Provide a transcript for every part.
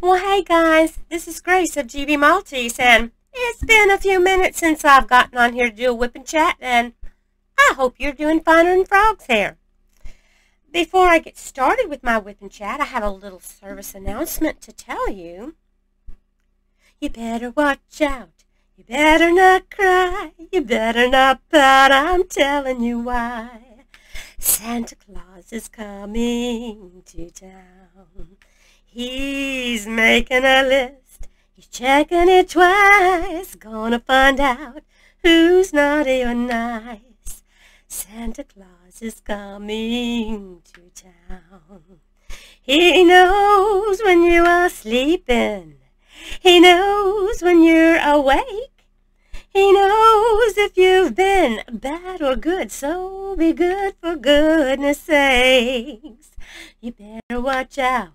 Well, hey guys, this is Grace of GB Maltese, and it's been a few minutes since I've gotten on here to do a WIP and chat, and I hope you're doing finer than frogs here. Before I get started with my WIP and chat, I have a little service announcement to tell you. You better watch out. You better not cry. You better not pout. I'm telling you why. Santa Claus is coming to town. He's making a list. He's checking it twice. Gonna find out who's naughty or nice. Santa Claus is coming to town. He knows when you are sleeping. He knows when you're awake. He knows if you've been bad or good. So be good for goodness sakes. You better watch out.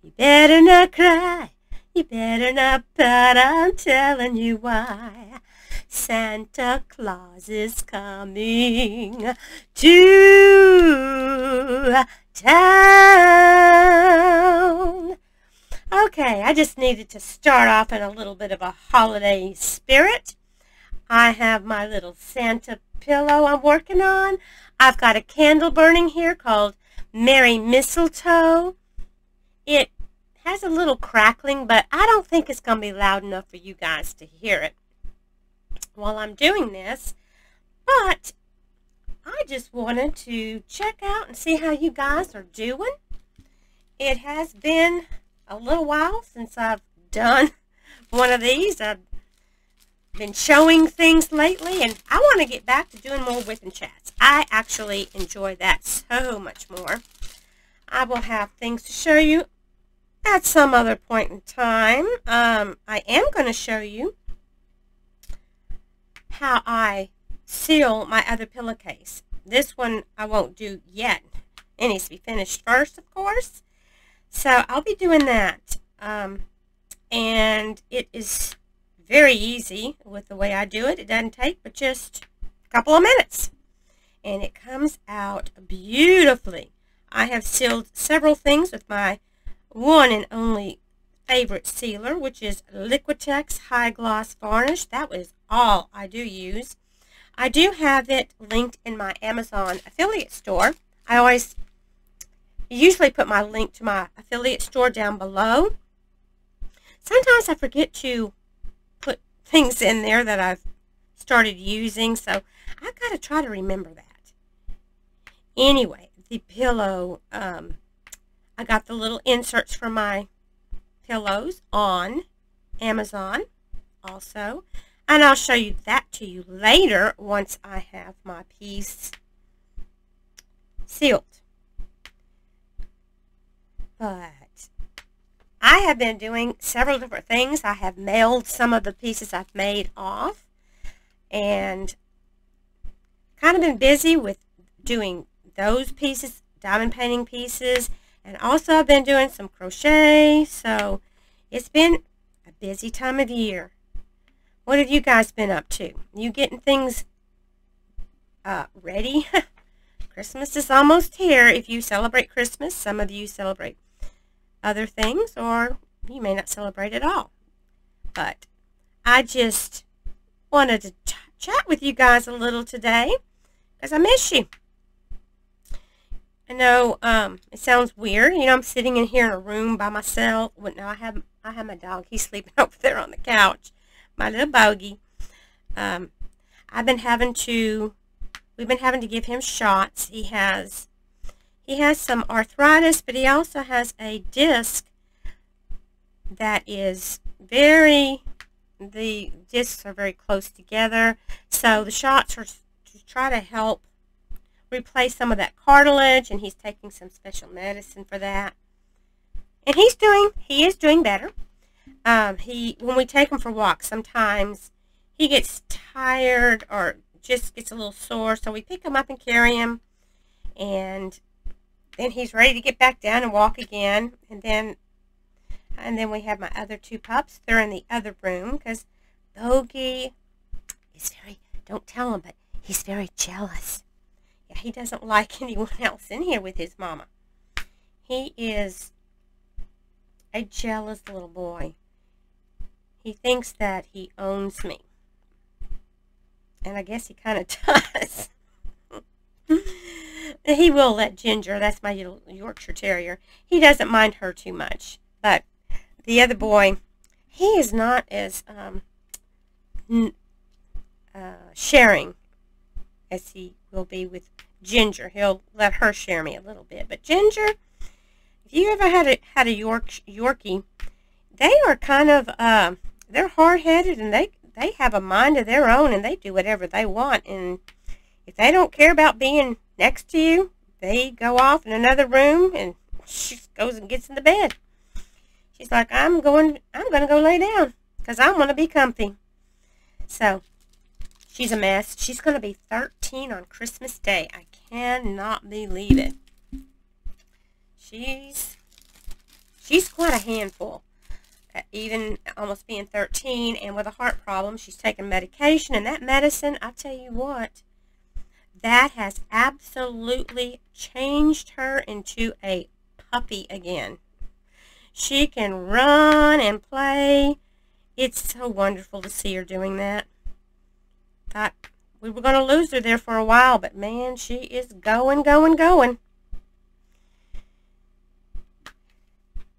You better not cry. You better not pout. I'm telling you why. Santa Claus is coming to town. Okay, I just needed to start off in a little bit of a holiday spirit. I have my little Santa pillow I'm working on. I've got a candle burning here called Merry Mistletoe. It has a little crackling, but I don't think it's going to be loud enough for you guys to hear it while I'm doing this. But I just wanted to check out and see how you guys are doing. It has been a little while since I've done one of these. I've been showing things lately, and I want to get back to doing more WIP and chats. I actually enjoy that so much more. I will have things to show you at some other point in time. I am going to show you how I seal my other pillowcase. This one I won't do yet. It needs to be finished first, of course. So I'll be doing that. And it is very easy with the way I do it. It doesn't take but just a couple of minutes. And it comes out beautifully. I have sealed several things with my one and only favorite sealer, which is Liquitex High Gloss Varnish. That was all I do use. I do have it linked in my Amazon affiliate store. I usually put my link to my affiliate store down below. Sometimes I forget to put things in there that I've started using, so I've got to try to remember that. Anyway, the pillow, I got the little inserts for my pillows on Amazon also, and I'll show you that to you later once I have my piece sealed. But I have been doing several different things. I have mailed some of the pieces I've made off, and kind of been busy with doing those pieces, diamond painting pieces, and also I've been doing some crochet, so it's been a busy time of year. What have you guys been up to? You getting things ready? Christmas is almost here. If you celebrate Christmas, some of you celebrate other things, or you may not celebrate at all. But I just wanted to chat with you guys a little today because I miss you. I know it sounds weird. You know, I'm sitting in here in a room by myself. Well, no, I have my dog. He's sleeping over there on the couch. My little bogey. We've been having to give him shots. He has some arthritis, but he also has a disc that is the discs are very close together. So the shots are to try to help replace some of that cartilage, and he's taking some special medicine for that. And he is doing better. When we take him for walks, sometimes he gets tired or just gets a little sore, so we pick him up and carry him, and then he's ready to get back down and walk again. And then we have my other two pups. They're in the other room because Bogey is don't tell him, but he's very jealous. Yeah, he doesn't like anyone else in here with his mama. He is a jealous little boy. He thinks that he owns me. And I guess he kind of does. He will let Ginger, that's my little Yorkshire Terrier, he doesn't mind her too much. But the other boy, he is not as sharing as he will be with Ginger. He'll let her share me a little bit. But Ginger, if you ever had a Yorkie, they are kind of, they're hard-headed, and they have a mind of their own, and they do whatever they want. And if they don't care about being next to you, they go off in another room, and she goes and gets in the bed. She's like, I'm going to go lay down because I want to be comfy. So she's a mess. She's going to be 13 on Christmas Day. I cannot believe it. She's quite a handful. Even almost being 13 and with a heart problem, she's taking medication, and that medicine, I tell you what, that has absolutely changed her into a puppy again. She can run and play. It's so wonderful to see her doing that. Thought we were going to lose her there for a while, but man, she is going.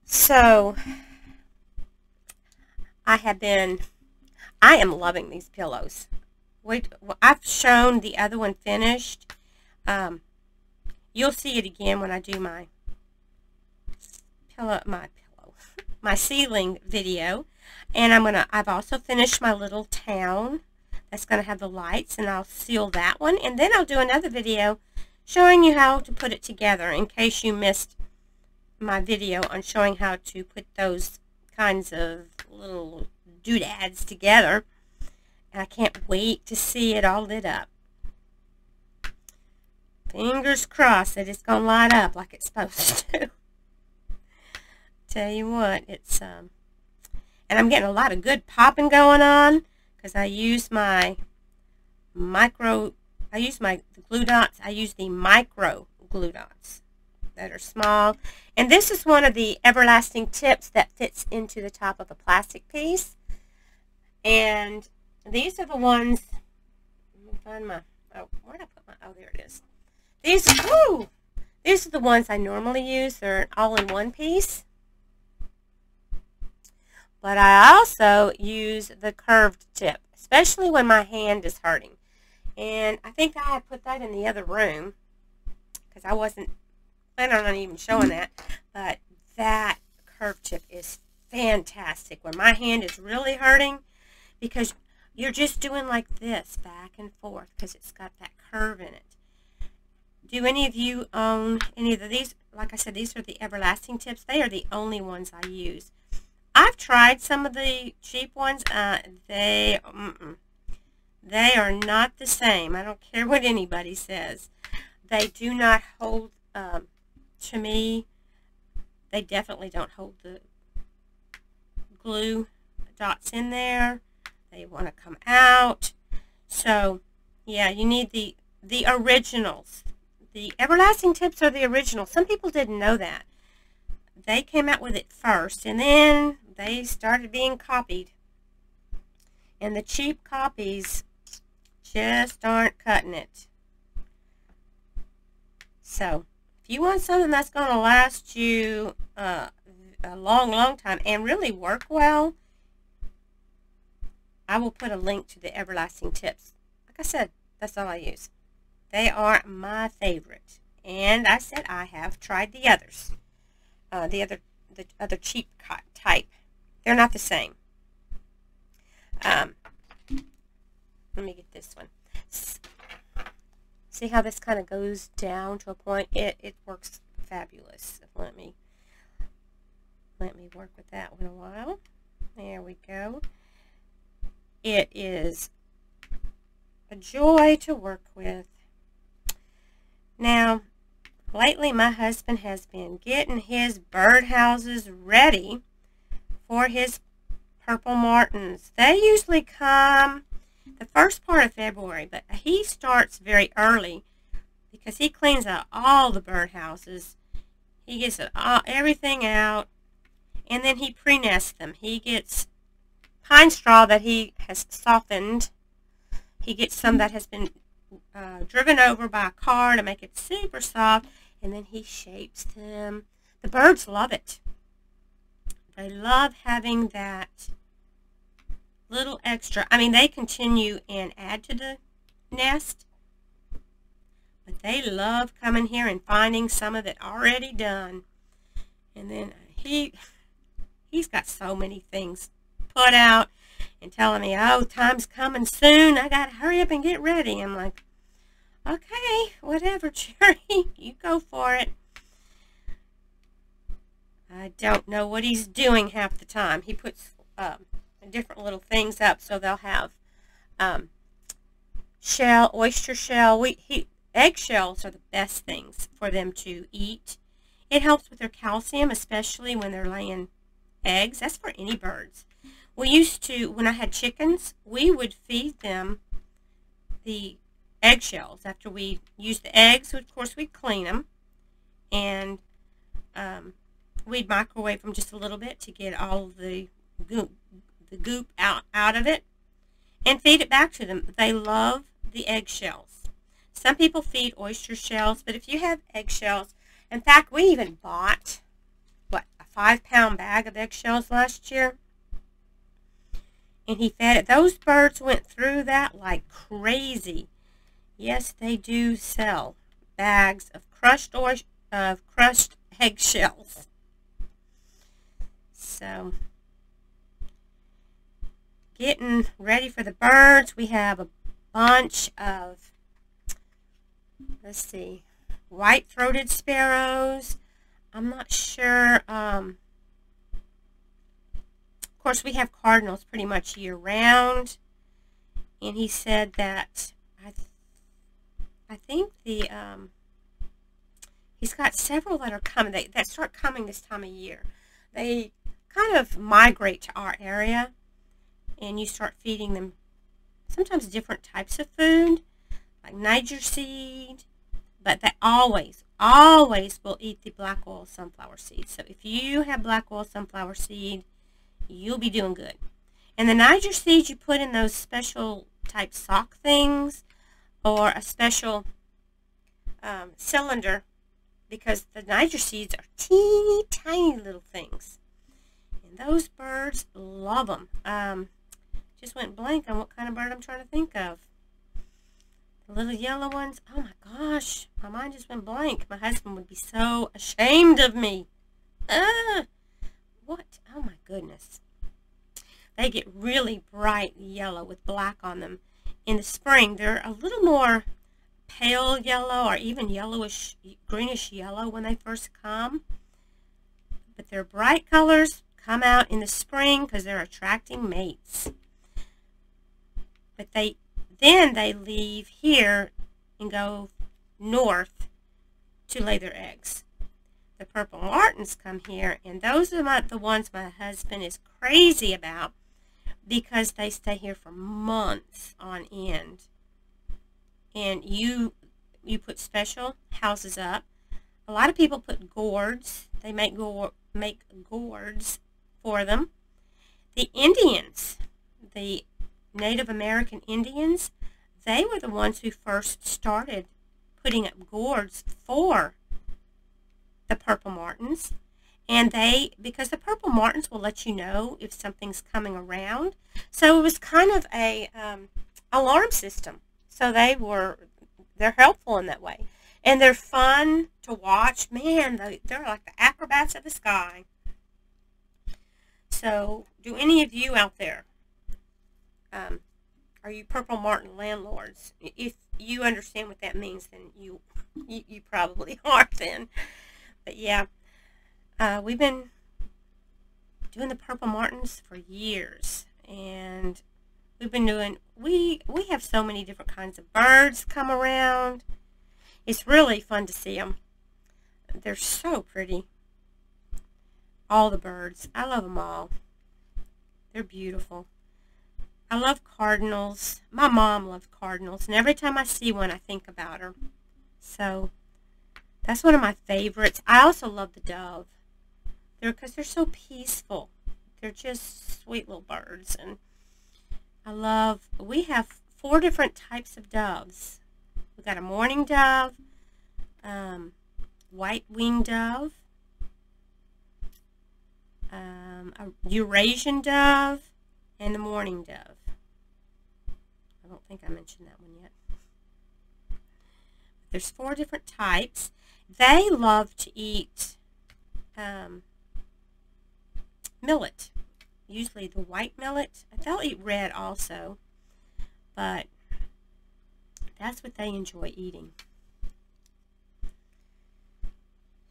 So I am loving these pillows. I've shown the other one finished. You'll see it again when I do my ceiling video. And I've also finished my little town. That's going to have the lights, and I'll seal that one. And then I'll do another video showing you how to put it together in case you missed my video on showing how to put those kinds of little doodads together. And I can't wait to see it all lit up. Fingers crossed that it's going to light up like it's supposed to. Tell you what, it's, and I'm getting a lot of good popping going on because I use my glue dots. I use the micro glue dots that are small. And this is one of the everlasting tips that fits into the top of a plastic piece. And these are the ones, let me find my, where did I put my, there it is. These are the ones I normally use. They're an all-in-one piece. But I also use the curved tip, especially when my hand is hurting. And I think I put that in the other room because I wasn't planning on even showing that. But that curved tip is fantastic when my hand is really hurting, because you're just doing like this back and forth because it's got that curve in it. Do any of you own any of these? Like I said, these are the everlasting tips. They are the only ones I use. I've tried some of the cheap ones. They are not the same. I don't care what anybody says. They do not hold, to me, they definitely don't hold the glue dots in there. They want to come out. So, yeah, you need the originals. The everlasting tips are the originals. Some people didn't know that. They came out with it first, and then they started being copied. And the cheap copies just aren't cutting it. So, if you want something that's going to last you a long time and really work well, I will put a link to the everlasting tips. Like I said, that's all I use. They are my favorite. And I said I have tried the others. The other cheap type. They're not the same. Let me get this one. See how this kind of goes down to a point? It works fabulous. Let me work with that one a while. There we go. It is a joy to work with. Now, lately my husband has been getting his birdhouses ready for his purple martins. They usually come the first part of February, but he starts very early because he cleans out all the birdhouses. He gets everything out, and then he pre-nests them. He gets pine straw that he has softened. He gets some that has been driven over by a car to make it super soft, and then he shapes them. The birds love it. They love having that little extra. I mean, they continue and add to the nest, but they love coming here and finding some of it already done. And then he's got so many things put out and telling me, oh, time's coming soon. I got to hurry up and get ready. I'm like, okay, whatever, Cherry. You go for it. I don't know what he's doing half the time. He puts different little things up, so they'll have shell, oyster shell. Eggshells are the best things for them to eat. It helps with their calcium, especially when they're laying eggs. That's for any birds. We used to, when I had chickens, we would feed them the eggshells. After we used the eggs, of course, we'd clean them, and we'd microwave them just a little bit to get all of the goop out of it, and feed it back to them. They love the eggshells. Some people feed oyster shells, but if you have eggshells, in fact, we even bought, a 5-pound bag of eggshells last year, and he fed it. Those birds went through that like crazy. Yes, they do sell bags of crushed eggshells. So, getting ready for the birds. We have a bunch of, let's see, white-throated sparrows. I'm not sure. Of course, we have cardinals pretty much year-round. And he said that, I think the, he's got several that are coming, that start coming this time of year. They kind of migrate to our area, and you start feeding them sometimes different types of food, like Niger seed, but they always will eat the black oil sunflower seed. So if you have black oil sunflower seed, you'll be doing good. And the Niger seeds you put in those special type sock things, or a special cylinder, because the Niger seeds are teeny tiny little things. And those birds love them. Just went blank on what kind of bird I'm trying to think of. The little yellow ones. Oh my gosh, my mind just went blank. My husband would be so ashamed of me. What? Oh my goodness. They get really bright yellow with black on them. In the spring, they're a little more pale yellow, or even yellowish, greenish yellow when they first come. But their bright colors come out in the spring because they're attracting mates. But then they leave here and go north to lay their eggs. The purple martins come here, and those are the ones my husband is crazy about, because they stay here for months on end. And you put special houses up. A lot of people put gourds. They make gourds for them. The Indians, the Native American Indians, they were the ones who first started putting up gourds for the purple martins. And because the purple martins will let you know if something's coming around. So it was kind of a alarm system. So they're helpful in that way. And they're fun to watch. Man, they're like the acrobats of the sky. So, do any of you out there, are you purple martin landlords? If you understand what that means, then you probably are then. But yeah, we've been doing the purple martins for years, and we've been doing, we have so many different kinds of birds come around. It's really fun to see them. They're so pretty. All the birds. I love them all. They're beautiful. I love cardinals. My mom loved cardinals, and every time I see one, I think about her. So, that's one of my favorites. I also love the dove. because they're so peaceful. They're just sweet little birds, and we have 4 different types of doves. We've got a mourning dove, white-winged dove, a Eurasian dove, and the mourning dove. I don't think I mentioned that one yet. There's 4 different types. They love to eat millet, usually the white millet. They'll eat red also, but that's what they enjoy eating.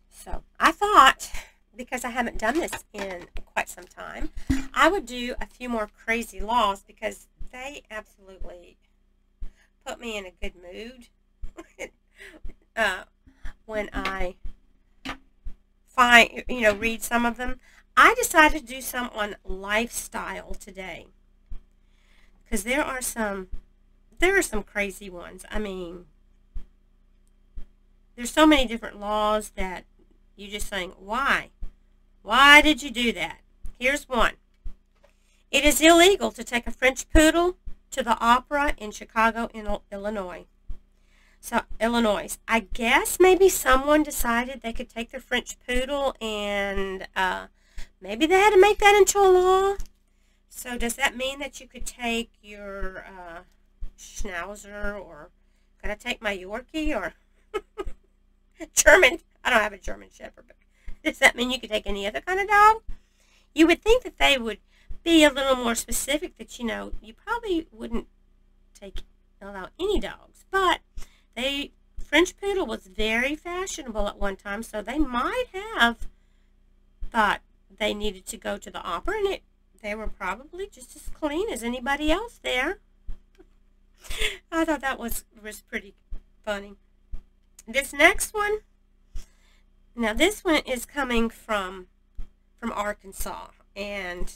So I thought, because I haven't done this in quite some time, I would do a few more crazy laws, because they absolutely put me in a good mood when I read some of them. I decided to do some on lifestyle today, because there are some crazy ones. I mean, there's so many different laws that you just think, why? Why did you do that? Here's one. It is illegal to take a French poodle to the opera in Chicago, Illinois. So, Illinois. I guess maybe someone decided they could take their French poodle, and maybe they had to make that into a law. So, does that mean that you could take your Schnauzer, or could I take my Yorkie, or German? I don't have a German Shepherd, but does that mean you could take any other kind of dog? You would think that they would be a little more specific, that, you probably wouldn't allow any dogs, but French Poodle was very fashionable at one time, so they might have thought they needed to go to the opera, and they were probably just as clean as anybody else there. I thought that was pretty funny. This next one, now this one is coming from Arkansas, and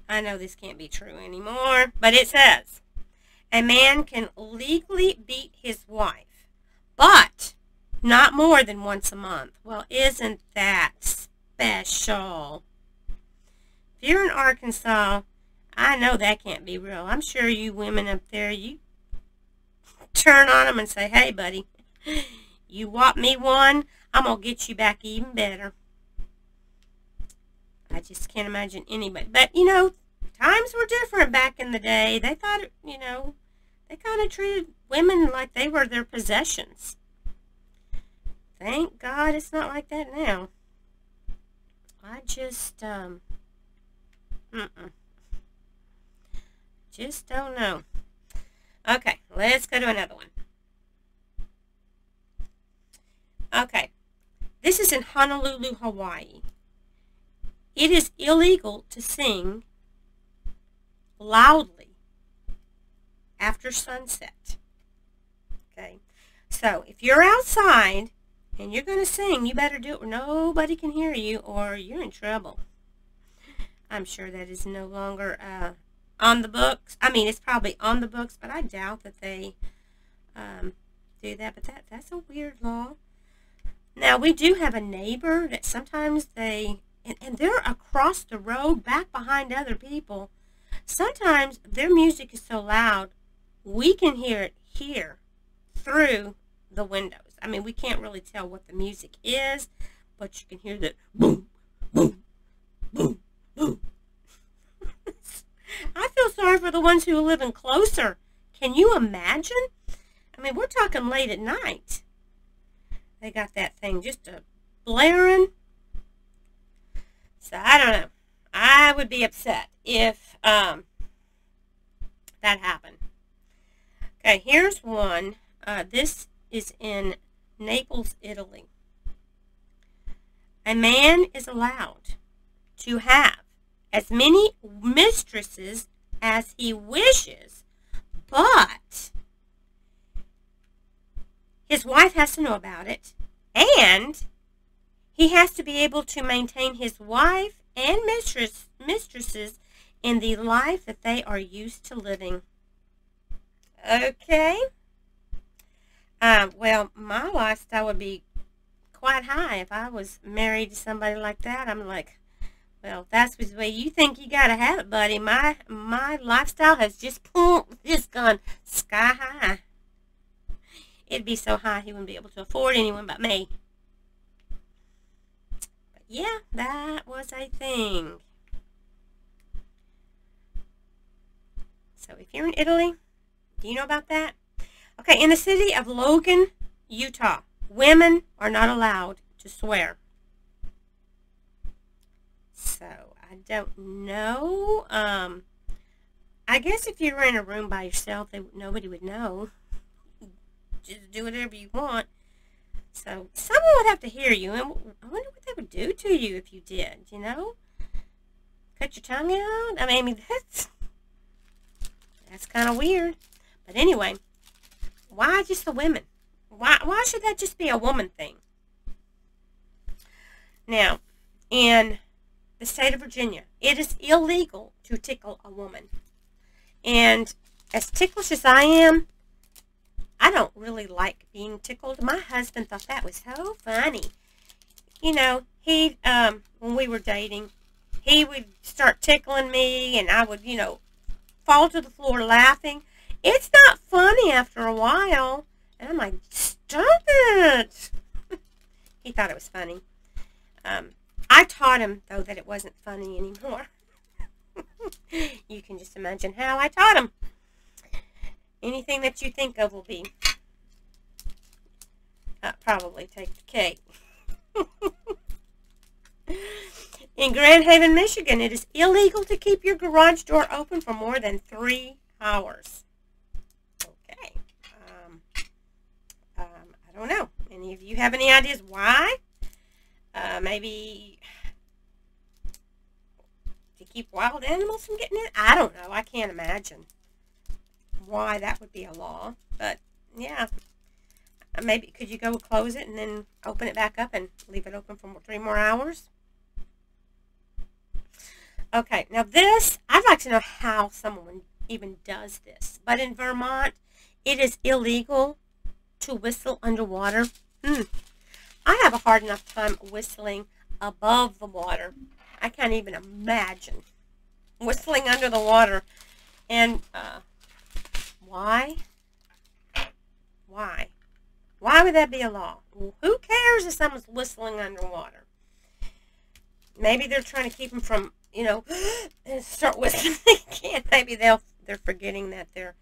I know this can't be true anymore, but it says, a man can legally beat his wife, but not more than once a month. Well, isn't that special? If you're in Arkansas, I know that can't be real. I'm sure you women up there, you turn on them and say, hey, buddy, you whop me one, I'm going to get you back even better. I just can't imagine anybody. But, times were different back in the day. They thought, they kind of treated women like they were their possessions. Thank God it's not like that now. I just, just don't know. Okay, let's go to another one. Okay, this is in Honolulu, Hawaii. It is illegal to sing loudly after sunset. Okay, so if you're outside and you're going to sing, you better do it where nobody can hear you, or you're in trouble. I'm sure that is no longer on the books. I mean, it's probably on the books, but I doubt that they do that. But that's a weird law. Now, we do have a neighbor that sometimes and they're across the road, back behind other people. Sometimes their music is so loud, we can hear it here through the windows. I mean, we can't really tell what the music is, but you can hear the boom, boom, boom, boom. I feel sorry for the ones who are living closer. Can you imagine? I mean, we're talking late at night. They got that thing just blaring. So, I don't know. I would be upset if that happened. Okay, here's one. This is in Naples, Italy. A man is allowed to have as many mistresses as he wishes, but his wife has to know about it, and he has to be able to maintain his wife and mistresses in the life that they are used to living. Okay. Well, my lifestyle would be quite high. If I was married to somebody like that, I'm like, well, that's the way you think you gotta have it, buddy. My lifestyle has just gone sky high. It'd be so high he wouldn't be able to afford anyone but me. But yeah, that was a thing. So if you're in Italy, do you know about that? Okay, in the city of Logan, Utah, women are not allowed to swear. So, I don't know. I guess if you were in a room by yourself, nobody would know. Just do whatever you want. So, someone would have to hear you, and I wonder what they would do to you if you did, you know? Cut your tongue out? I mean, that's kind of weird. But anyway, why just the women? Why should that just be a woman thing? Now, in the state of Virginia, it is illegal to tickle a woman. And as ticklish as I am, I don't really like being tickled. My husband thought that was so funny. You know, when we were dating, he would start tickling me, and I would, fall to the floor laughing. It's not funny after a while. And I'm like, stop it. He thought it was funny. I taught him, though, that it wasn't funny anymore. You can just imagine how I taught him. Anything that you think of will be probably take the cake. In Grand Haven, Michigan, it is illegal to keep your garage door open for more than 3 hours. Okay. I don't know. Any of you have any ideas why? Maybe to keep wild animals from getting in? I don't know. I can't imagine why that would be a law. But, yeah. Maybe could you go close it and then open it back up and leave it open for 3 more hours? Okay, now this, I'd like to know how someone even does this. But in Vermont, it is illegal to whistle underwater. I have a hard enough time whistling above the water. I can't even imagine whistling under the water. And why? Why? Why would that be a law? Well, who cares if someone's whistling underwater? Maybe they're trying to keep them from, start whistling again. Maybe they're forgetting that they're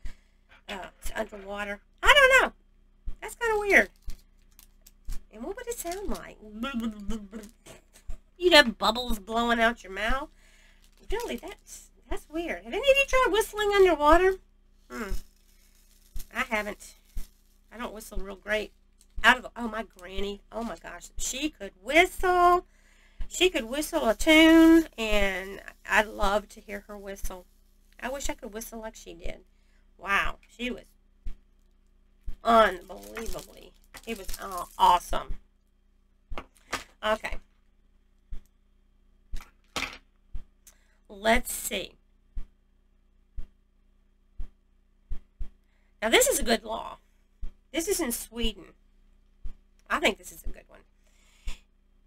underwater. I don't know. That's kind of weird. And what would it sound like? You'd have bubbles blowing out your mouth. Really, that's weird. Have any of you tried whistling underwater? I haven't. I don't whistle real great. My granny. Oh my gosh, she could whistle. She could whistle a tune, and I'd love to hear her whistle. I wish I could whistle like she did. Wow, she was unbelievably. It was awesome. Okay. Let's see. Now, this is a good law. This is in Sweden. I think this is a good one.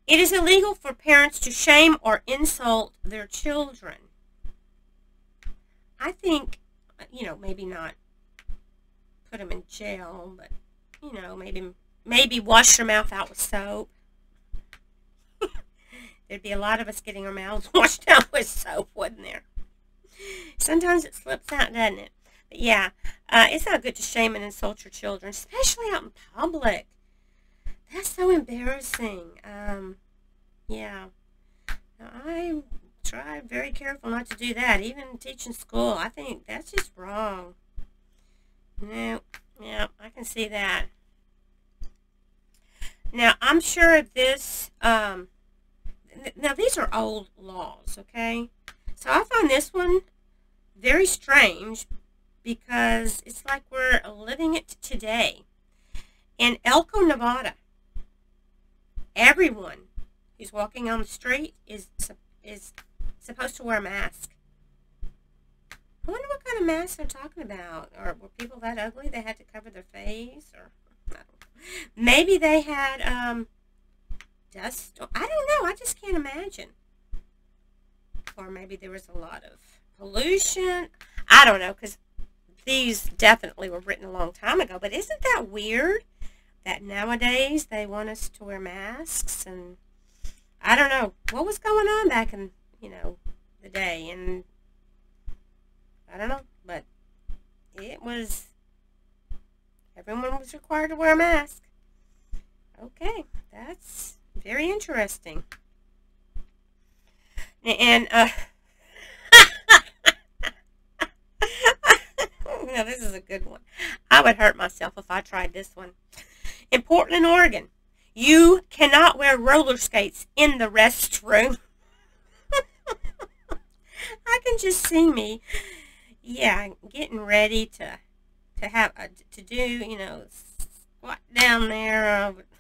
It is illegal for parents to shame or insult their children. I think, maybe not put them in jail, but, maybe wash your mouth out with soap. There'd be a lot of us getting our mouths washed out with soap, wouldn't there? Sometimes it slips out, doesn't it? But yeah, it's not good to shame and insult your children, especially out in public. That's so embarrassing. Yeah. I try very careful not to do that, even teaching school. I think that's just wrong. No, yeah, I can see that. Now, I'm sure this, now these are old laws, okay? So I found this one very strange because it's like we're living it today. In Elko, Nevada, everyone who's walking on the street is supposed to wear a mask. I wonder what kind of mask they're talking about. Or were people that ugly they had to cover their face? Or I don't know. Maybe they had dust. I don't know. I just can't imagine. Or maybe there was a lot of pollution. I don't know, because these definitely were written a long time ago. But isn't that weird that nowadays they want us to wear masks? And I don't know what was going on back in, the day. And I don't know, but it was, everyone was required to wear a mask. Okay, that's very interesting. And, now this is a good one. I would hurt myself if I tried this one. In Portland, Oregon, you cannot wear roller skates in the restroom. I can just see me, getting ready to have to do, squat down there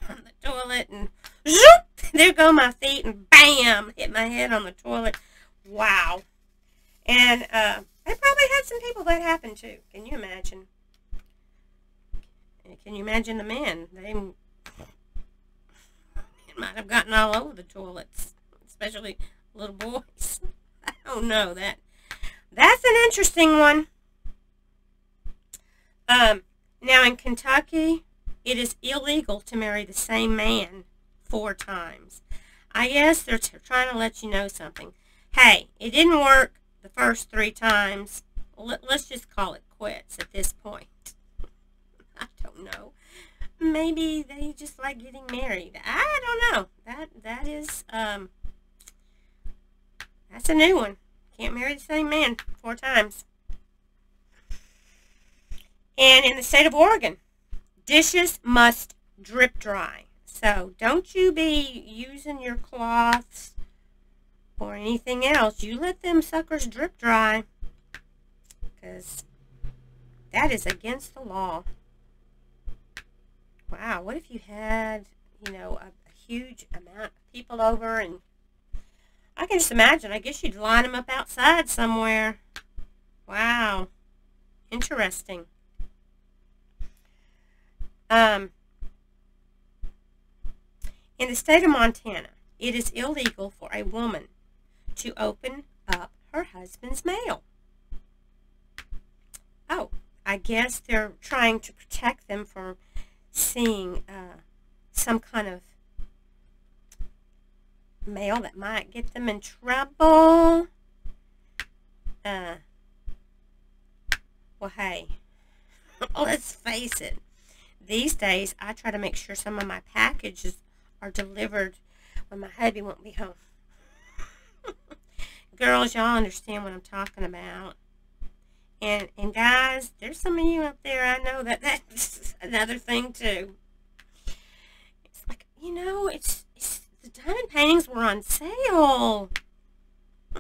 on the toilet, and zoop, there go my feet, and bam, hit my head on the toilet. Wow. And they probably had some people that happened to. Can you imagine? Can you imagine the men? They might have gotten all over the toilets, especially little boys. I don't know. That's an interesting one. Now in Kentucky, it is illegal to marry the same man 4 times. I guess they're trying to let you know something. Hey, it didn't work the first 3 times. Let's just call it quits at this point. I don't know. Maybe they just like getting married. I don't know. That is that's a new one. Can't marry the same man 4 times. And in the state of Oregon, dishes must drip dry. So don't you be using your cloths or anything else. You let them suckers drip dry, because that is against the law. Wow, what if you had, a huge amount of people over, and I can just imagine, I guess you'd line them up outside somewhere. Wow, interesting. In the state of Montana, it is illegal for a woman to open up her husband's mail. Oh, I guess they're trying to protect them from seeing some kind of mail that might get them in trouble. Well, hey, let's face it. These days, I try to make sure some of my packages are delivered when my hubby won't be home. Girls, y'all understand what I'm talking about. And guys, there's some of you out there, I know that's another thing too. It's like, it's the diamond paintings were on sale. I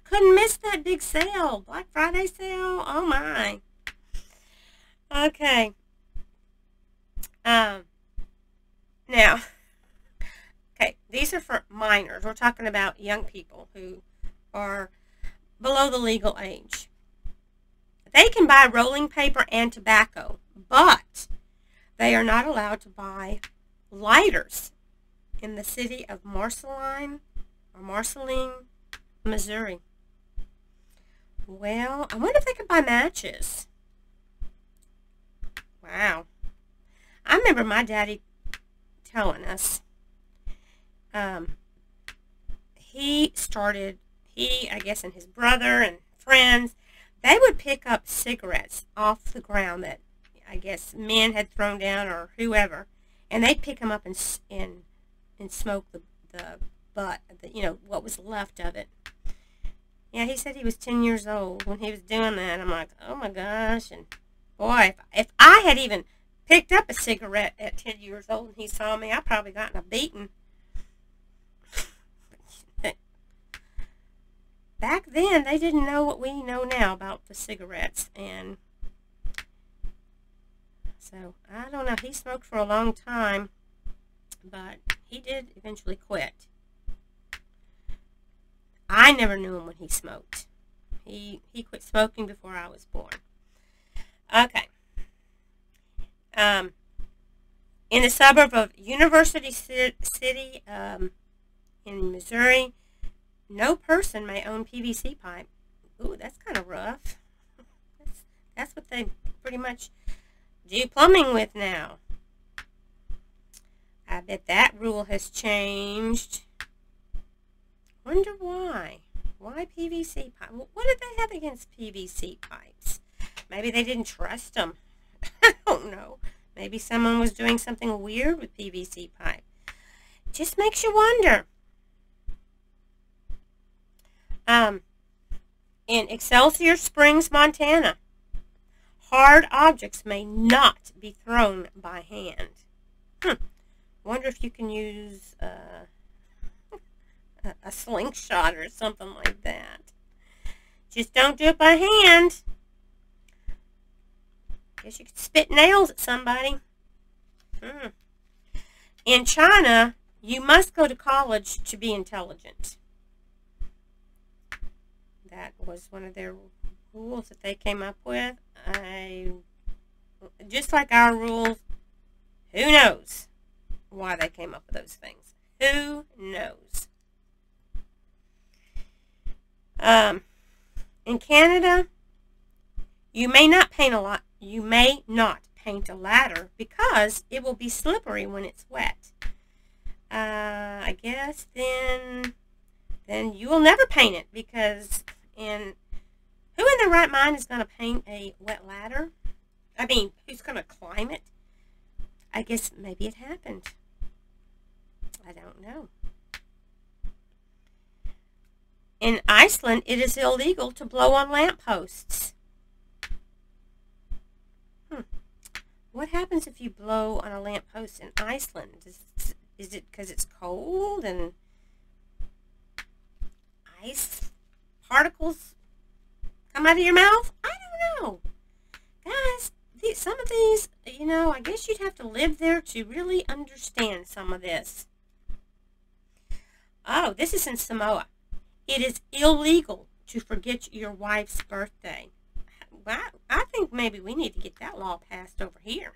couldn't miss that big sale. Black Friday sale. Oh my. Okay. Now, okay, these are for minors. We're talking about young people who are below the legal age. They can buy rolling paper and tobacco, but they are not allowed to buy lighters in the city of Marceline, Missouri. Well, I wonder if they could buy matches. Wow. I remember my daddy telling us, I guess, and his brother and friends, they would pick up cigarettes off the ground that, I guess, men had thrown down or whoever, and they'd pick them up and smoke the butt, what was left of it. Yeah, he said he was 10 years old when he was doing that. I'm like, oh my gosh, and boy, if I had even picked up a cigarette at 10 years old and he saw me, I probably gotten a beating. Back then, they didn't know what we know now about the cigarettes, and so, I don't know. He smoked for a long time, but he did eventually quit. I never knew him when he smoked. He quit smoking before I was born. Okay. In the suburb of University City in Missouri, no person may own PVC pipe. Ooh, that's kind of rough. That's what they pretty much do plumbing with now. I bet that rule has changed. Wonder why. Why PVC pipe? What did they have against PVC pipes? Maybe they didn't trust them. I don't know. Maybe someone was doing something weird with PVC pipe. Just makes you wonder. In Excelsior Springs, Montana, hard objects may not be thrown by hand. Wonder if you can use a slingshot or something like that. Just don't do it by hand. Guess you could spit nails at somebody. In China, you must go to college to be intelligent. That was one of their rules that they came up with. Just like our rules, who knows why they came up with those things? Who knows? In Canada, you may not paint a ladder because it will be slippery when it's wet. I guess then you will never paint it, because who in their right mind is going to paint a wet ladder? I mean, who's going to climb it? I guess maybe it happened. I don't know. In Iceland, it is illegal to blow on lampposts. What happens if you blow on a lamppost in Iceland? Is it because it's cold and ice particles come out of your mouth? I don't know. Guys, some of these, I guess you'd have to live there to really understand some of this. Oh, this is in Samoa. It is illegal to forget your wife's birthday. I think maybe we need to get that law passed over here.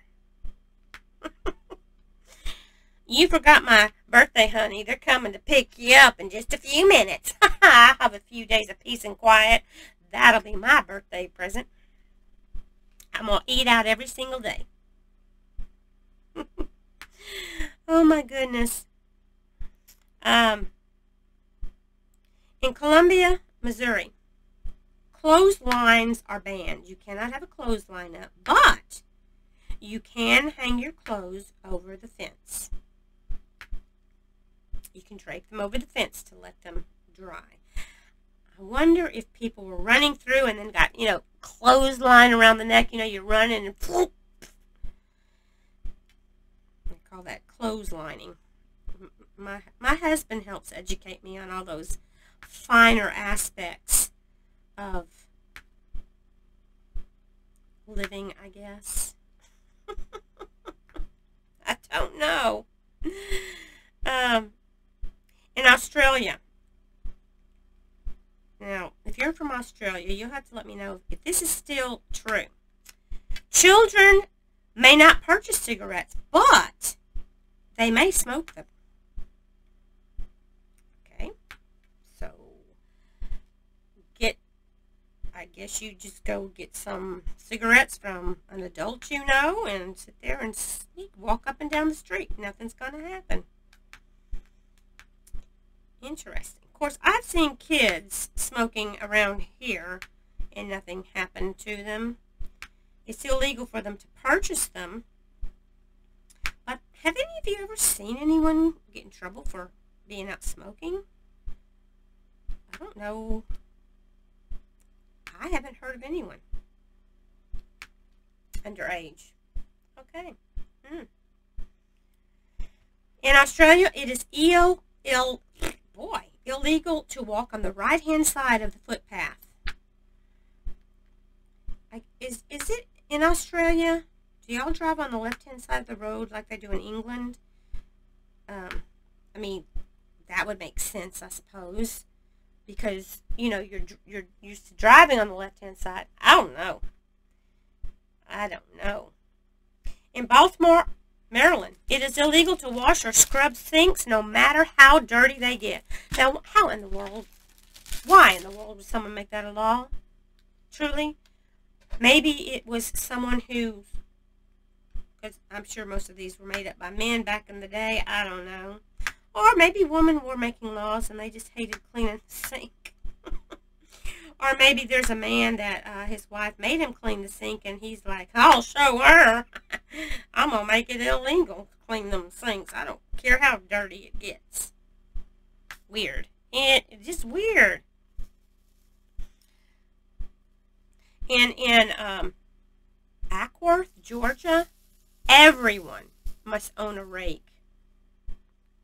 You forgot my birthday, honey. They're coming to pick you up in just a few minutes. I'll have a few days of peace and quiet. That'll be my birthday present. I'm going to eat out every single day. Oh, my goodness. In Columbia, Missouri, clotheslines are banned. You cannot have a clothesline up, but you can hang your clothes over the fence. You can drape them over the fence to let them dry. I wonder if people were running through and then got, clothesline around the neck. You're running and whoop. They call that clotheslining. My husband helps educate me on all those finer aspects of living, I guess. I don't know. In Australia. Now, if you're from Australia, you'll have to let me know if this is still true. Children may not purchase cigarettes, but they may smoke them. Okay? So, I guess you just go get some cigarettes from an adult and sit there and walk up and down the street. Nothing's going to happen. Interesting. Of course, I've seen kids smoking around here and nothing happened to them. It's illegal for them to purchase them. But have any of you ever seen anyone get in trouble for being out smoking? I don't know. I haven't heard of anyone underage. Okay. In Australia, it is illegal to walk on the right-hand side of the footpath. Is it in Australia? Do y'all drive on the left-hand side of the road like they do in England? I mean, that would make sense, I suppose, because you're used to driving on the left-hand side. I don't know. In Baltimore, Maryland. It is illegal to wash or scrub sinks no matter how dirty they get. Now, how in the world? Why in the world would someone make that a law? Truly? Maybe it was someone who, because I'm sure most of these were made up by men back in the day. I don't know. Or maybe women were making laws and they just hated cleaning the sink. Or maybe there's a man that his wife made him clean the sink and he's like, I'll show her. I'm going to make it illegal to clean them sinks. I don't care how dirty it gets. Weird. It's just weird. And in Ackworth, Georgia, everyone must own a rake.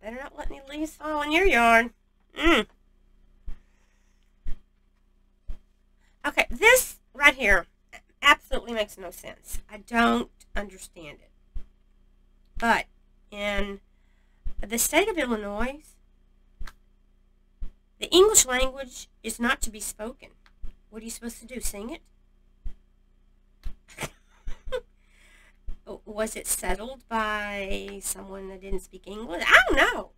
Better not let any leaves fall in your yard. Okay, this right here absolutely makes no sense. I don't understand it. But in the state of Illinois, the English language is not to be spoken. What are you supposed to do, sing it? Was it settled by someone that didn't speak English? I don't know.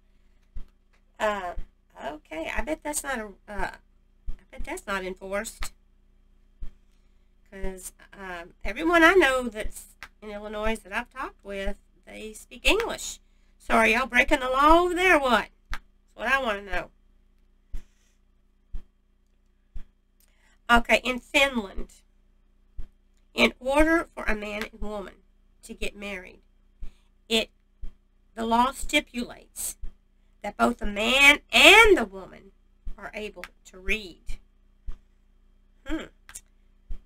Okay, I bet that's not enforced. Because everyone I know that's in Illinois that I've talked with, they speak English. So are y'all breaking the law over there or what? That's what I want to know. Okay, in Finland, in order for a man and woman to get married, the law stipulates that both the man and the woman are able to read.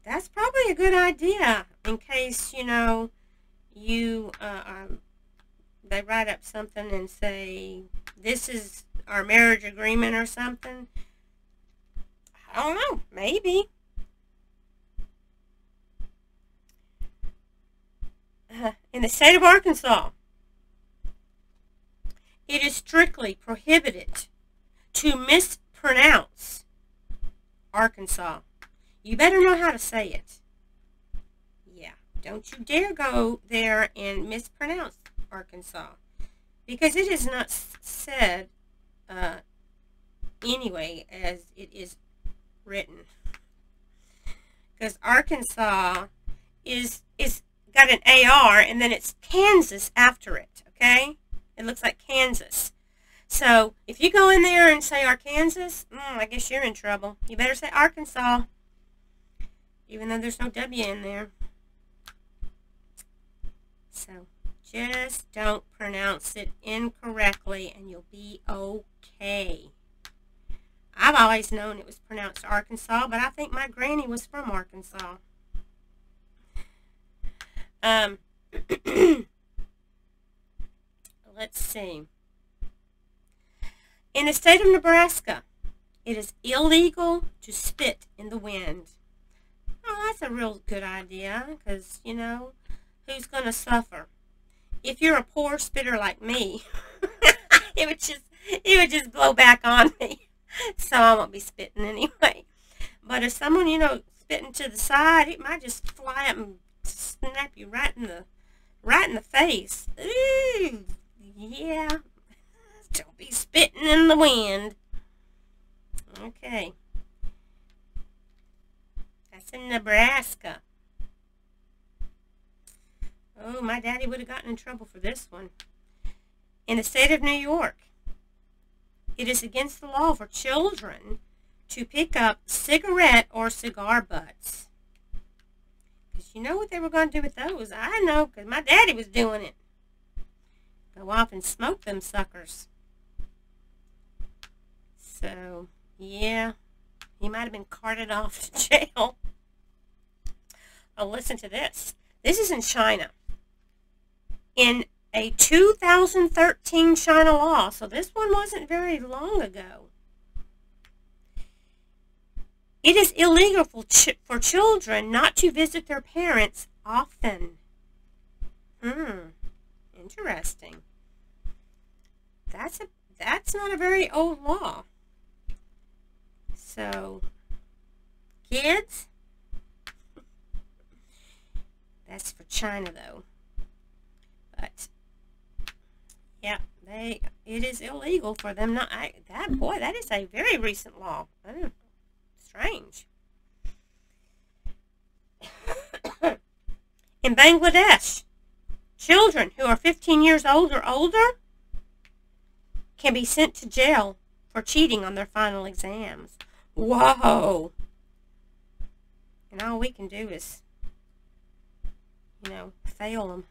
That's probably a good idea in case, you know, they write up something and say, this is our marriage agreement or something. I don't know, maybe. In the state of Arkansas, it is strictly prohibited to mispronounce Arkansas. You better know how to say it. Yeah, don't you dare go there and mispronounce Arkansas. Because it is not said anyway as it is written. Because Arkansas is got an AR and then it's Kansas after it, okay? It looks like Kansas. So if you go in there and say Arkansas, I guess you're in trouble. You better say Arkansas, even though there's no W in there. So just don't pronounce it incorrectly and you'll be okay. I've always known it was pronounced Arkansas, but I think my granny was from Arkansas. Let's see. In the state of Nebraska, it is illegal to spit in the wind. Oh, that's a real good idea, because, you know, who's going to suffer? If you're a poor spitter like me, it would just blow back on me. So I won't be spitting anyway. But if someone, you know, spitting to the side, it might just fly up and snap you right in the face. Ooh, yeah. Don't be spitting in the wind. Okay. That's in Nebraska. Oh, my daddy would have gotten in trouble for this one. In the state of New York, it is against the law for children to pick up cigarette or cigar butts. Because you know what they were going to do with those? I know, because my daddy was doing it. Go off and smoke them suckers. So, yeah, he might have been carted off to jail. Oh, listen to this. This is in China. In a 2013 China law, so this one wasn't very long ago, it is illegal for children not to visit their parents often. Interesting. That's not a very old law. So, kids, that's for China though. But Yeah, it is illegal for them not. That is a very recent law. Strange. In Bangladesh, children who are 15 years old or older can be sent to jail for cheating on their final exams. Whoa! And all we can do is, fail them.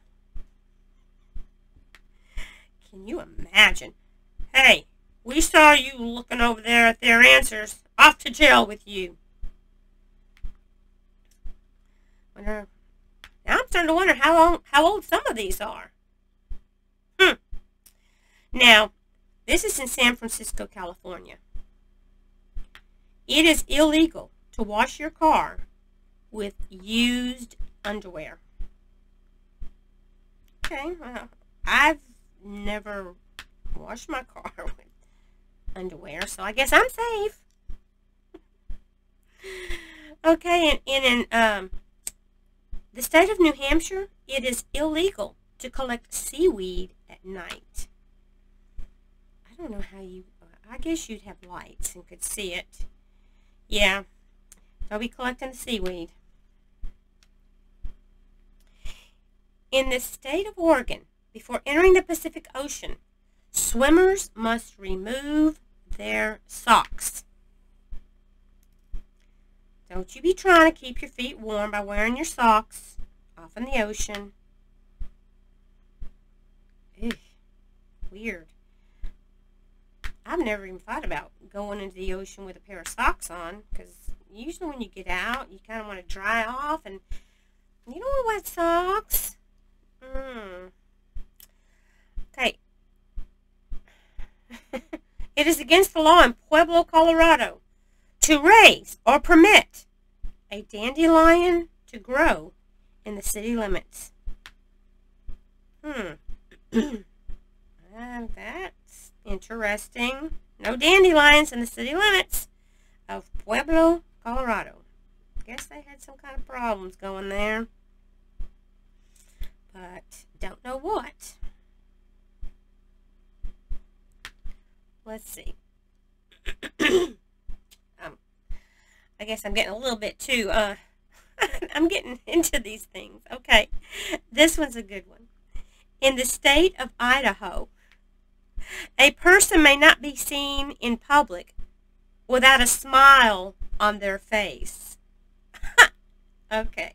Can you imagine? Hey, we saw you looking over there at their answers. Off to jail with you. Now I'm starting to wonder how old some of these are. Now, this is in San Francisco, California. It is illegal to wash your car with used underwear. Okay, well, I've never washed my car with underwear, so I guess I'm safe. Okay, and in the state of New Hampshire, it is illegal to collect seaweed at night. I don't know how I guess you'd have lights and could see it. Yeah, don't be collecting the seaweed. In the state of Oregon, before entering the Pacific Ocean, swimmers must remove their socks. Don't you be trying to keep your feet warm by wearing your socks off in the ocean. Ew, weird. I've never even thought about going into the ocean with a pair of socks on, because usually when you get out, you kind of want to dry off, and you don't want wet socks. Okay. It is against the law in Pueblo, Colorado, to raise or permit a dandelion to grow in the city limits. That's interesting. No dandelions in the city limits of Pueblo, Colorado. Guess they had some kind of problems going there, but don't know what. Let's see. I guess I'm getting a little bit too, I'm getting into these things. Okay, this one's a good one. In the state of Idaho, a person may not be seen in public without a smile on their face. Okay.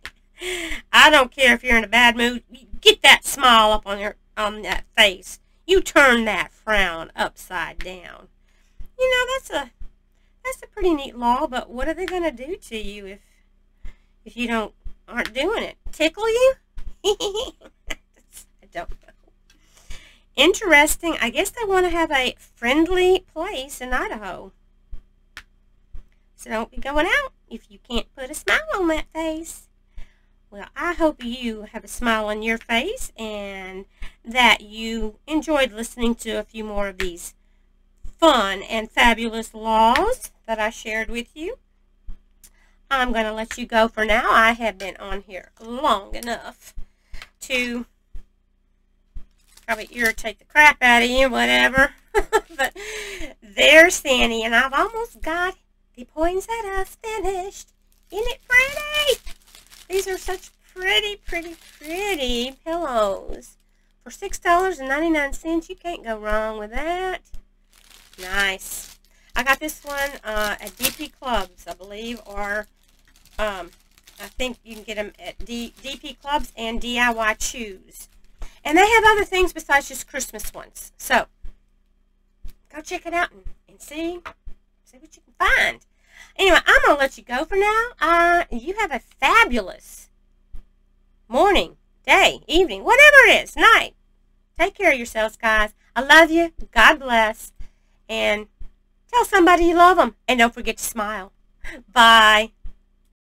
I don't care if you're in a bad mood. Get that smile up on that face. You turn that frown upside down. That's a pretty neat law, but what are they going to do to you if you aren't doing it? Tickle you? I don't know. Interesting. I guess they want to have a friendly place in Idaho. So don't be going out if you can't put a smile on that face. Well, I hope you have a smile on your face and that you enjoyed listening to a few more of these fun and fabulous laws that I shared with you. I'm going to let you go for now. I have been on here long enough to probably irritate the crap out of you, whatever. But there's Sandy, and I've almost got the poinsettias finished. Isn't it pretty? These are such pretty, pretty, pretty pillows. For $6.99, you can't go wrong with that. Nice. I got this one at DP Clubs, I believe, or I think you can get them at DP Clubs and DIY Choose. And they have other things besides just Christmas ones. So, go check it out and see what you can find. Anyway, I'm going to let you go for now. You have a fabulous morning, day, evening, whatever it is, night. Take care of yourselves, guys. I love you. God bless. And tell somebody you love them. And don't forget to smile. Bye.